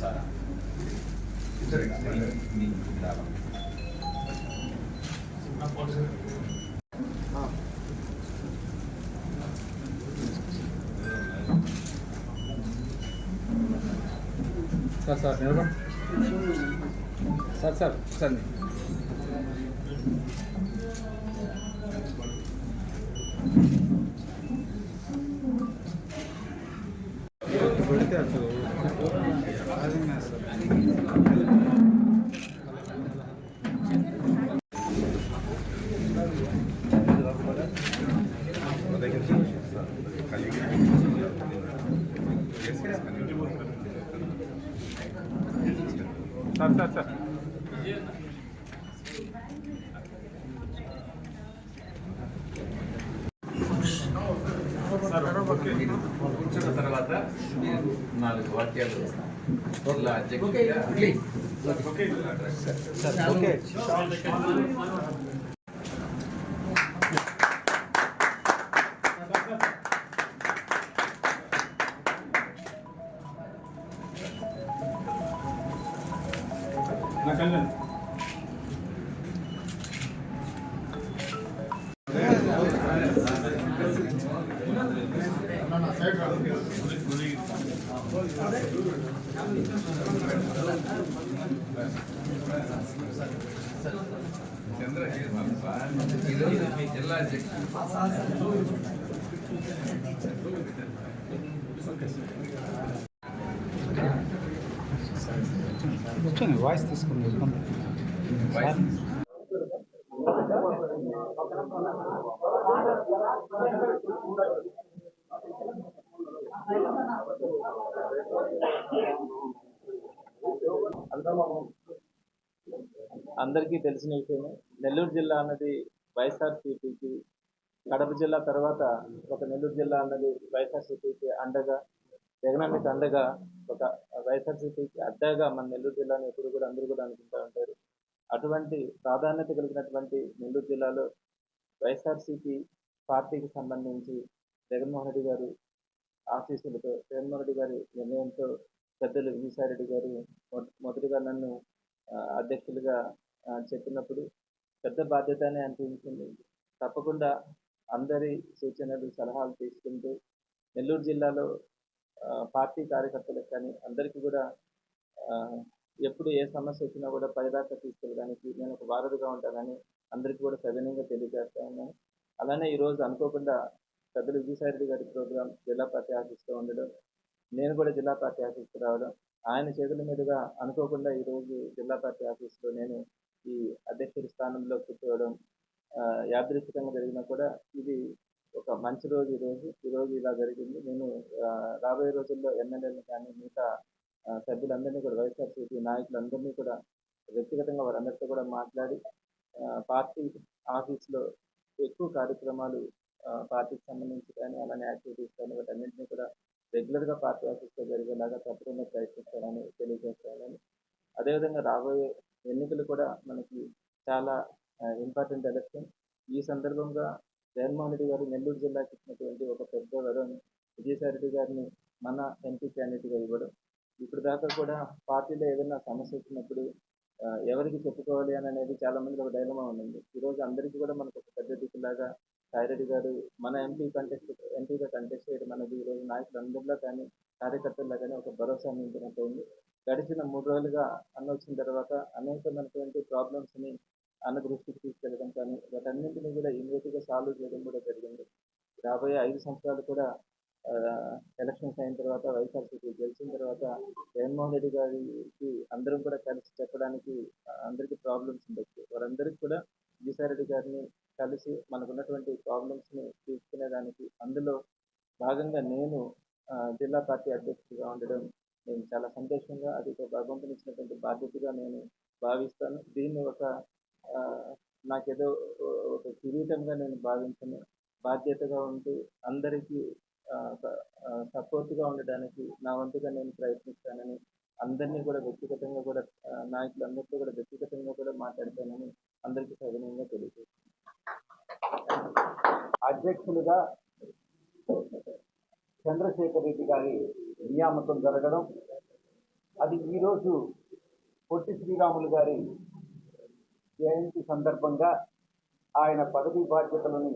Sir నిలబడి sir sir sir పెడితే అసలు సార్ కూర్చున్న తర్వాత 4 వాక్యాలు జిల్లా అధ్యక్షుడిగా ఈరోజు మీ జిల్లా అధ్యక్షుడు వాయిస్ తీసుకుంది అందరికీ తెలిసిన విషయమే. నెల్లూరు జిల్లా అన్నది వైఎస్ఆర్సీపీకి, కడప జిల్లా తర్వాత ఒక నెల్లూరు జిల్లా అన్నది వైఎస్ఆర్సీపీకి అండగా, జగనన్నకి అండగా, ఒక వైఎస్ఆర్సీపీకి అడ్డగా మన నెల్లూరు జిల్లాని ఎప్పుడు కూడా అందరూ కూడా అనుకుంటూ ఉంటారు. అటువంటి ప్రాధాన్యత కలిగినటువంటి నెల్లూరు జిల్లాలో వైఎస్ఆర్సీపీ పార్టీకి సంబంధించి జగన్మోహన్ రెడ్డి గారు ఆశీస్సులతో, జగన్మోహన్ రెడ్డి గారి నిర్ణయంతో పెద్దలు విజయసాయిరెడ్డి గారు మొదటిగా నన్ను అధ్యక్షులుగా చెప్పినప్పుడు పెద్ద బాధ్యతనే అనిపించింది. తప్పకుండా అందరి సూచనలు, సలహాలు తీసుకుంటూ నెల్లూరు జిల్లాలో పార్టీ కార్యకర్తలకు కానీ అందరికీ కూడా ఎప్పుడు ఏ సమస్య వచ్చినా కూడా పైదాకా తీసుకెళ్ళడానికి నేను ఒక వారధిగా ఉంటానని అందరికీ కూడా సవినయంగా తెలియజేస్తా ఉన్నాను. అలానే ఈరోజు అనుకోకుండా పెద్దలు విజయసాయిరెడ్డి గారి ప్రోగ్రాం జిల్లా పార్టీ ఆఫీస్లో ఉండడం, నేను కూడా జిల్లా పార్టీ ఆఫీస్కి రావడం, ఆయన చేతుల మీదుగా అనుకోకుండా ఈరోజు జిల్లా పార్టీ ఆఫీస్లో నేను ఈ అధ్యక్షుడి స్థానంలో కూర్చోవడం యాదృచ్ఛికంగా జరిగినా కూడా ఇది ఒక మంచి రోజు. ఈరోజు ఇలా జరిగింది. నేను రాబోయే రోజుల్లో ఎమ్మెల్యేలను కానీ మిగతా సభ్యులందరినీ కూడా, వైఎస్ఆర్సీపీ నాయకులందరినీ కూడా వ్యక్తిగతంగా వారందరితో కూడా మాట్లాడి పార్టీ ఆఫీస్లో ఎక్కువ కార్యక్రమాలు పార్టీకి సంబంధించి కానీ అలానే యాక్టివిటీస్ కానీ వాటన్నింటినీ కూడా రెగ్యులర్గా పార్టీ ఆఫీస్లో జరిగేలాగా తప్పకుండా ప్రయత్నిస్తానని తెలియజేస్తానని, అదేవిధంగా రాబోయే ఎన్నికలు కూడా మనకి చాలా ఇంపార్టెంట్ ఎలక్షన్. ఈ సందర్భంగా జగన్మోహన్ రెడ్డి గారు నెల్లూరు జిల్లాకి ఇచ్చినటువంటి ఒక పెద్ద వరం విజయసాయిరెడ్డి గారిని మన ఎంపీ క్యాండిడేట్గా ఇవ్వడం. ఇప్పుడు దాకా కూడా పార్టీలో ఏదైనా సమస్య వచ్చినప్పుడు ఎవరికి చెప్పుకోవాలి అని అనేది చాలా మంది ఒక డైలమా ఉంది. ఈరోజు అందరికీ కూడా మనకు ఒక పెద్ద దిక్కులాగా సాయిరెడ్డి గారు మన ఎంపీగా కంటెస్ట్ చేయడం అనేది ఈరోజు నాయకులందరిలో కానీ కార్యకర్తల్లో కానీ ఒక భరోసా నింపినట్టు. గడిచిన 3 రోజులుగా అన్న వచ్చిన తర్వాత అనేకమైనటువంటి ప్రాబ్లమ్స్ని అన్న దృష్టికి తీసుకెళ్ళడం కానీ వాటన్నింటినీ కూడా ఇమీడియట్గా సాల్వ్ చేయడం కూడా జరిగింది. రాబోయే 5 సంవత్సరాలు కూడా ఎలక్షన్స్ అయిన తర్వాత వైఎస్ఆర్సీపీ గెలిచిన తర్వాత జగన్మోహన్ రెడ్డి గారికి అందరం కూడా కలిసి చెప్పడానికి అందరికీ ప్రాబ్లమ్స్ ఉండొచ్చు. వారందరికీ కూడా విజయసాయిరెడ్డి గారిని కలిసి మనకున్నటువంటి ప్రాబ్లమ్స్ని తీసుకునేదానికి అందులో భాగంగా నేను జిల్లా పార్టీ అధ్యక్షుడిగా ఉండడం నేను చాలా సంతోషంగా, అది ఒక భగవంతుని ఇచ్చినటువంటి బాధ్యతగా నేను భావిస్తాను. దీన్ని ఒక నాకేదో ఒక కిరీటంగా నేను భావించను. బాధ్యతగా ఉంటూ అందరికీ సపోర్ట్గా ఉండడానికి నా వంతుగా నేను ప్రయత్నిస్తానని, అందరినీ కూడా వ్యక్తిగతంగా కూడా నాయకులందరితో కూడా వ్యక్తిగతంగా కూడా మాట్లాడతానని అందరికీ సవినయంగా తెలియజేస్తాను. అధ్యక్షులుగా చంద్రశేఖర్ రెడ్డి గారి నియామకం జరగడం, అది ఈరోజు పొట్టి శ్రీరాములు గారి జయంతి సందర్భంగా ఆయన పదవి బాధ్యతలను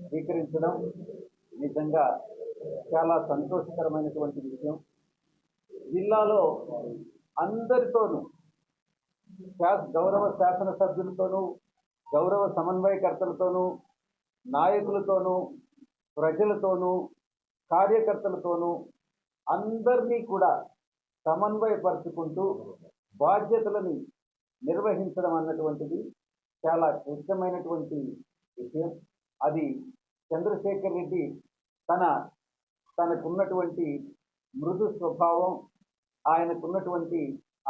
స్వీకరించడం నిజంగా చాలా సంతోషకరమైనటువంటి విషయం. జిల్లాలో అందరితోనూ గౌరవ శాసనసభ్యులతోనూ, గౌరవ సమన్వయకర్తలతోనూ, నాయకులతోనూ, ప్రజలతోనూ, కార్యకర్తలతోనూ అందరినీ కూడా సమన్వయపరుచుకుంటూ బాధ్యతలని నిర్వహించడం అన్నటువంటిది చాలా క్లిష్టమైనటువంటి విషయం. అది చంద్రశేఖర్ రెడ్డి తనకున్నటువంటి మృదు స్వభావం, ఆయనకున్నటువంటి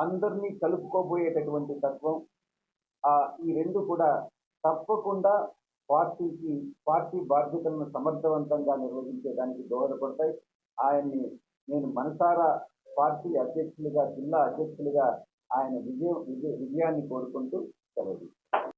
అందరినీ కలుపుకోబోయేటటువంటి తత్వం, ఈ రెండు కూడా తప్పకుండా పార్టీ బాధ్యతలను సమర్థవంతంగా నిర్వహించేదానికి దోహదపడతాయి. ఆయన్ని నేను మనసారా పార్టీ అధ్యక్షులుగా, జిల్లా అధ్యక్షులుగా ఆయన విజయాన్ని కోరుకుంటూ సెలవు.